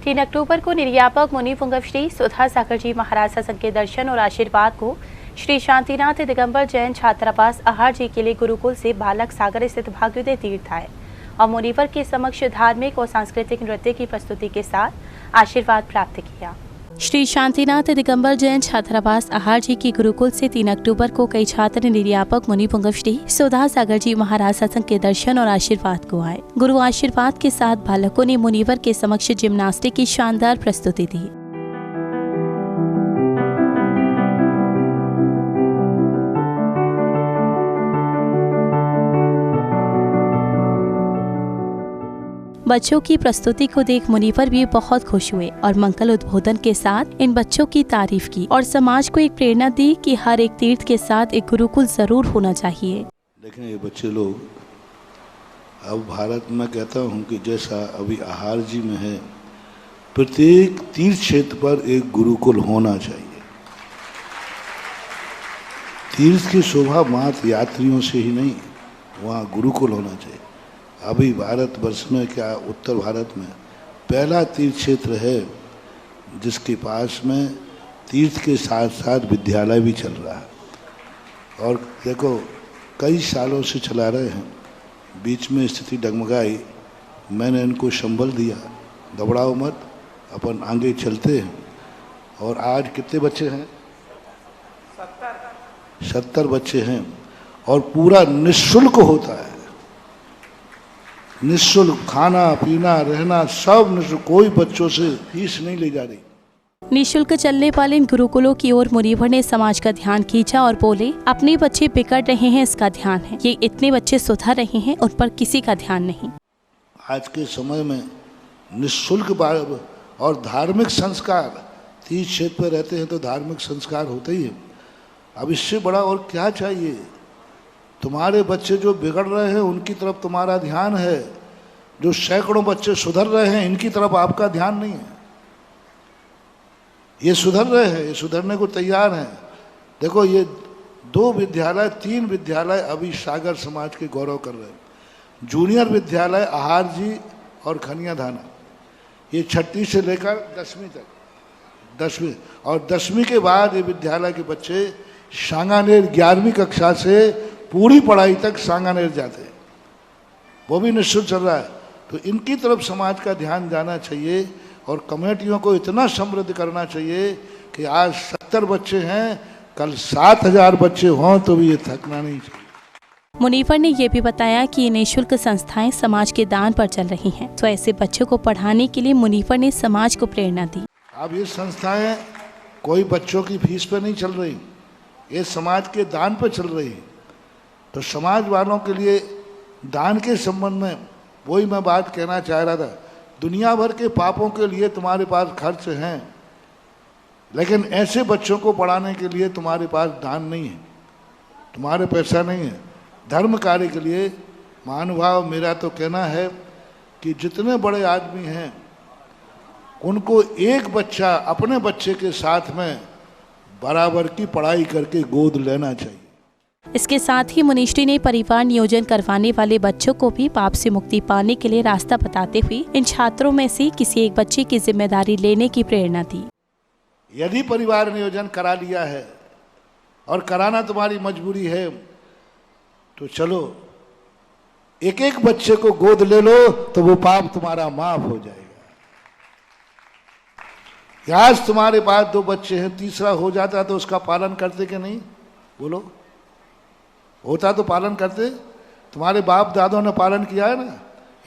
3 अक्टूबर को निर्यापक मुनि पुंगव श्री सुधा सागर जी महाराज सत्संग के दर्शन और आशीर्वाद को श्री शांतिनाथ दिगंबर जैन छात्रावास अहार जी के लिए गुरुकुल से बालक सागर स्थित भाग्योदय तीर्थ आए और मुनिवर के समक्ष धार्मिक और सांस्कृतिक नृत्य की प्रस्तुति के साथ आशीर्वाद प्राप्त किया। श्री शांतिनाथ दिगंबर जैन छात्रावास अहार जी की गुरुकुल से 3 अक्टूबर को कई छात्र निर्यापक मुनि पुंगव श्री सुधा सागर जी महाराज सत्संग के दर्शन और आशीर्वाद को आए। गुरु आशीर्वाद के साथ बालकों ने मुनिवर के समक्ष जिम्नास्टिक की शानदार प्रस्तुति दी। बच्चों की प्रस्तुति को देख मुनिवर भी बहुत खुश हुए और मंगल उद्बोधन के साथ इन बच्चों की तारीफ की और समाज को एक प्रेरणा दी कि हर एक तीर्थ के साथ एक गुरुकुल जरूर होना चाहिए। देखें ये बच्चे लोग, अब भारत में कहता हूँ कि जैसा अभी आहार जी में है, प्रत्येक तीर्थ क्षेत्र पर एक गुरुकुल होना चाहिए। तीर्थ की शोभा मात्र यात्रियों से ही नहीं, वहाँ गुरुकुल होना चाहिए। अभी भारतवर्ष में क्या उत्तर भारत में पहला तीर्थ क्षेत्र है जिसके पास में तीर्थ के साथ साथ विद्यालय भी चल रहा है और देखो कई सालों से चला रहे हैं। बीच में स्थिति डगमगाई, मैंने इनको संबल दिया, घबराओ मत, अपन आगे चलते हैं। और आज कितने बच्चे हैं? 70 बच्चे हैं और पूरा निःशुल्क होता है। निःशुल्क खाना पीना रहना सब निःशुल्क, कोई बच्चों से फीस नहीं ली जा रही। निःशुल्क चलने वाले इन गुरुकुलों की ओर मुनिवर ने समाज का ध्यान खींचा और बोले, अपने बच्चे बिगड़ रहे हैं इसका ध्यान है, ये इतने बच्चे सुधर रहे हैं उन पर किसी का ध्यान नहीं। आज के समय में निःशुल्क और धार्मिक संस्कार, तीर्थ क्षेत्र पर रहते हैं तो धार्मिक संस्कार होते ही है। अब इससे बड़ा और क्या चाहिए? तुम्हारे बच्चे जो बिगड़ रहे हैं उनकी तरफ तुम्हारा ध्यान है, जो सैकड़ों बच्चे सुधर रहे हैं इनकी तरफ आपका ध्यान नहीं है। ये सुधर रहे हैं, ये सुधरने को तैयार हैं। देखो ये 2 विद्यालय 3 विद्यालय अभी सागर समाज के गौरव कर रहे हैं। जूनियर विद्यालय आहार जी और खनिया धाना, ये 6ठी से लेकर 10वीं तक, 10वीं और 10वीं के बाद ये विद्यालय के बच्चे सांगानेर 11वीं कक्षा से पूरी पढ़ाई तक सांगानेर जाते हैं, वो भी निःशुल्क चल रहा है। तो इनकी तरफ समाज का ध्यान जाना चाहिए और कमेटियों को इतना समृद्ध करना चाहिए कि आज 70 बच्चे हैं, कल 7000 बच्चे हों तो भी ये थकना नहीं चाहिए। मुनिवर ने ये भी बताया कि ये निःशुल्क संस्थाएं समाज के दान पर चल रही हैं, तो ऐसे बच्चों को पढ़ाने के लिए मुनिवर ने समाज को प्रेरणा दी। अब ये संस्थाएं कोई बच्चों की फीस पे नहीं चल रही, ये समाज के दान पे चल रही। तो समाज वालों के लिए दान के संबंध में वही मैं बात कहना चाह रहा था। दुनिया भर के पापों के लिए तुम्हारे पास खर्च हैं, लेकिन ऐसे बच्चों को पढ़ाने के लिए तुम्हारे पास दान नहीं है, तुम्हारे पैसा नहीं है। धर्म कार्य के लिए महानुभाव, मेरा तो कहना है कि जितने बड़े आदमी हैं उनको एक बच्चा अपने बच्चे के साथ में बराबर की पढ़ाई करके गोद लेना चाहिए। इसके साथ ही मुनिश्री ने परिवार नियोजन करवाने वाले बच्चों को भी पाप से मुक्ति पाने के लिए रास्ता बताते हुए इन छात्रों में से किसी एक बच्चे की जिम्मेदारी लेने की प्रेरणा दी। यदि परिवार नियोजन करा लिया है और कराना तुम्हारी मजबूरी है तो चलो एक एक बच्चे को गोद ले लो तो वो पाप तुम्हारा माफ हो जाएगा। आज तुम्हारे पास 2 बच्चे हैं, तीसरा हो जाता तो उसका पालन करते कि नहीं? बोलो, होता तो पालन करते। तुम्हारे बाप दादों ने पालन किया है ना।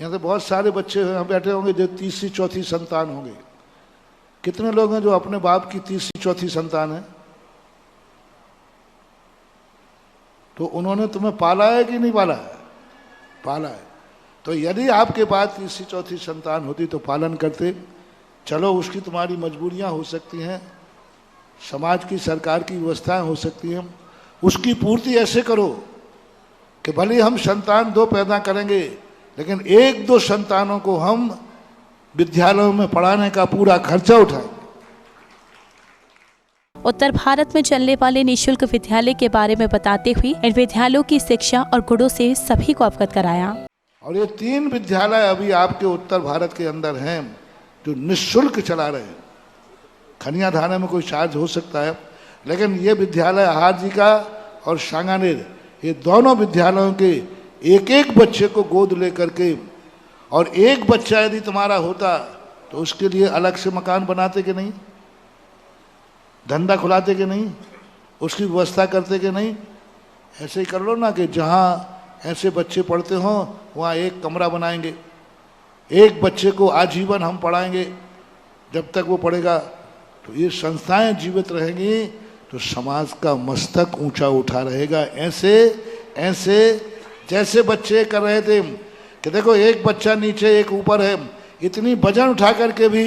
यहाँ से बहुत सारे बच्चे यहाँ बैठे होंगे जो 3री 4थी संतान होंगे। कितने लोग हैं जो अपने बाप की 3री 4थी संतान है? तो उन्होंने तुम्हें पाला है कि नहीं पाला है? पाला है। तो यदि आपके पास 3री 4थी संतान होती तो पालन करते। चलो उसकी तुम्हारी मजबूरियां हो सकती हैं, समाज की सरकार की व्यवस्थाएं हो सकती हैं, उसकी पूर्ति ऐसे करो कि भले हम संतान 2 पैदा करेंगे लेकिन 1-2 संतानों को हम विद्यालयों में पढ़ाने का पूरा खर्चा उठाएंगे। उत्तर भारत में चलने वाले निःशुल्क विद्यालय के बारे में बताते हुए इन विद्यालयों की शिक्षा और गुणों से सभी को अवगत कराया। और ये 3 विद्यालय अभी आपके उत्तर भारत के अंदर हैं जो निःशुल्क चला रहे हैं। खनिया थाने में कोई चार्ज हो सकता है, लेकिन ये विद्यालय आहार जी का और सांगानेर, ये दोनों विद्यालयों के एक एक बच्चे को गोद लेकर के, और एक बच्चा यदि तुम्हारा होता तो उसके लिए अलग से मकान बनाते कि नहीं, धंधा खुलाते कि नहीं, उसकी व्यवस्था करते कि नहीं। ऐसे ही कर लो ना कि जहाँ ऐसे बच्चे पढ़ते हों वहाँ एक कमरा बनाएंगे, एक बच्चे को आजीवन हम पढ़ाएंगे जब तक वो पढ़ेगा। तो ये संस्थाएं जीवित रहेंगी तो समाज का मस्तक ऊंचा उठा रहेगा। ऐसे ऐसे जैसे बच्चे कर रहे थे कि देखो एक बच्चा नीचे एक ऊपर है, इतनी वजन उठा करके भी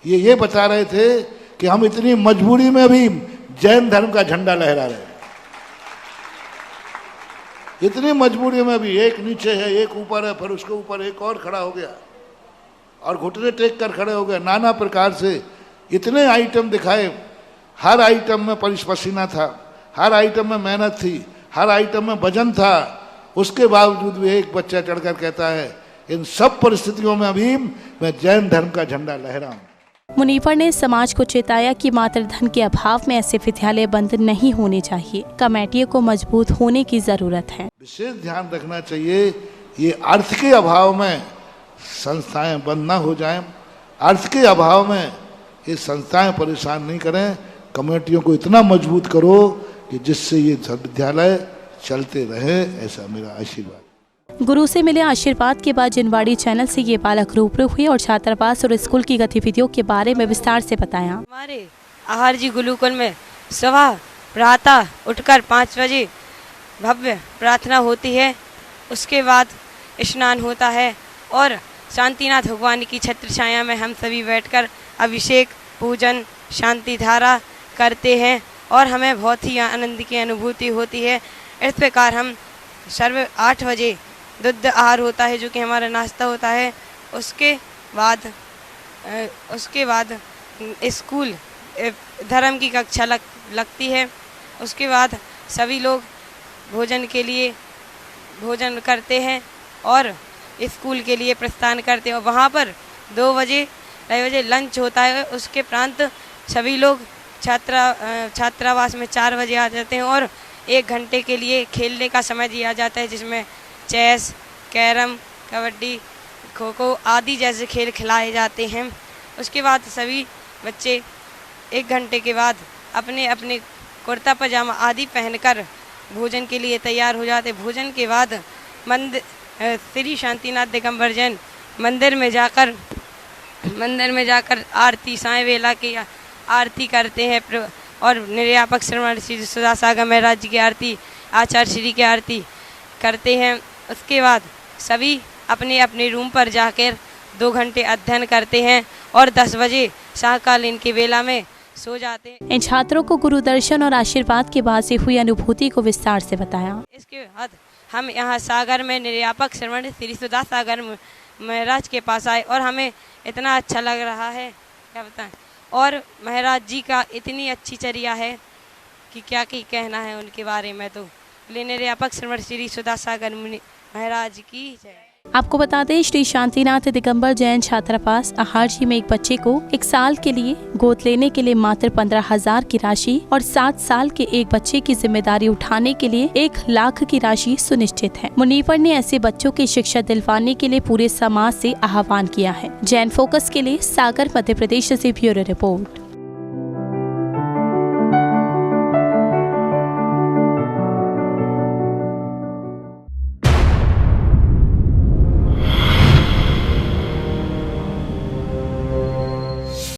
ये बता रहे थे कि हम इतनी मजबूरी में भी जैन धर्म का झंडा लहरा रहे हैं। इतनी मजबूरी में भी एक नीचे है एक ऊपर है, फिर उसके ऊपर एक और खड़ा हो गया और घुटने टेक कर खड़े हो गए। नाना प्रकार से इतने आइटम दिखाए, हर आइटम में पसीना था, हर आइटम में मेहनत थी, हर आइटम में वजन था। उसके बावजूद भी एक बच्चा चढ़कर कहता है इन सब परिस्थितियों में अभी मैं जैन धर्म का झंडा लहराऊं। मुनीवर ने समाज को चेताया कि मातृधन के अभाव में ऐसे विद्यालय बंद नहीं होने चाहिए, कमेटियों को मजबूत होने की जरूरत है। विशेष ध्यान रखना चाहिए ये अर्थ के अभाव में संस्थाएं बंद ना हो जाएं, अर्थ के अभाव में ये संस्थाएं परेशान नहीं करें। कमेटियों को इतना मजबूत करो कि जिससे ये विद्यालय चलते रहे, ऐसा मेरा आशीर्वाद। गुरु से मिले आशीर्वाद के बाद जिनवाड़ी चैनल से ये बालक रूबरू हुए और छात्रावास और स्कूल की गतिविधियों के बारे में विस्तार से बताया। हमारे आहार जी गुरुकुल में सुबह प्रातः उठकर 5 बजे भव्य प्रार्थना होती है, उसके बाद स्नान होता है और शांतिनाथ भगवान की छत्र छाया में हम सभी बैठकर अभिषेक पूजन शांति धारा करते हैं और हमें बहुत ही आनंद की अनुभूति होती है। इस प्रकार हम सर्व 8 बजे दुग्ध आहार होता है जो कि हमारा नाश्ता होता है। उसके बाद स्कूल धर्म की कक्षा लगती है। उसके बाद सभी लोग भोजन के लिए भोजन करते हैं और स्कूल के लिए प्रस्थान करते हैं और वहाँ पर 2 बजे लंच होता है। उसके प्रांत सभी लोग छात्रावास में 4 बजे आ जाते हैं और 1 घंटे के लिए खेलने का समय दिया जाता है, जिसमें चेस, कैरम, कबड्डी, खो खो आदि जैसे खेल खिलाए जाते हैं। उसके बाद सभी बच्चे 1 घंटे के बाद अपने अपने कुर्ता पजामा आदि पहनकर भोजन के लिए तैयार हो जाते। भोजन के बाद श्री शांतिनाथ दिगंबर जैन मंदिर में जाकर आरती साय वेला की आरती करते हैं और निर्यापक श्रवण श्री सुधा सागर महाराज जी की आरती, आचार्य श्री की आरती करते हैं। उसके बाद सभी अपने अपने रूम पर जाकर 2 घंटे अध्ययन करते हैं और 10 बजे सायंकालीन की वेला में सो जाते हैं। इन छात्रों को गुरु दर्शन और आशीर्वाद के बाद से हुई अनुभूति को विस्तार से बताया। इसके बाद हम यहाँ सागर में निर्यापक श्रवण श्री सुधा सागर महाराज के पास आए और हमें इतना अच्छा लग रहा है क्या बताएं। और महाराज जी का इतनी अच्छी चर्या है कि क्या कहना है उनके बारे में। तो निर्यापक श्रवण श्री सुधा सागर महाराज की जय। आपको बता दें, श्री शांतिनाथ दिगंबर जैन छात्रावास आहार जी में एक बच्चे को 1 साल के लिए गोद लेने के लिए मात्र 15,000 की राशि और 7 साल के एक बच्चे की जिम्मेदारी उठाने के लिए 1 लाख की राशि सुनिश्चित है। मुनीवर ने ऐसे बच्चों की शिक्षा दिलवाने के लिए पूरे समाज से आह्वान किया है। जैन फोकस के लिए सागर मध्य प्रदेश से ब्यूरो रिपोर्ट।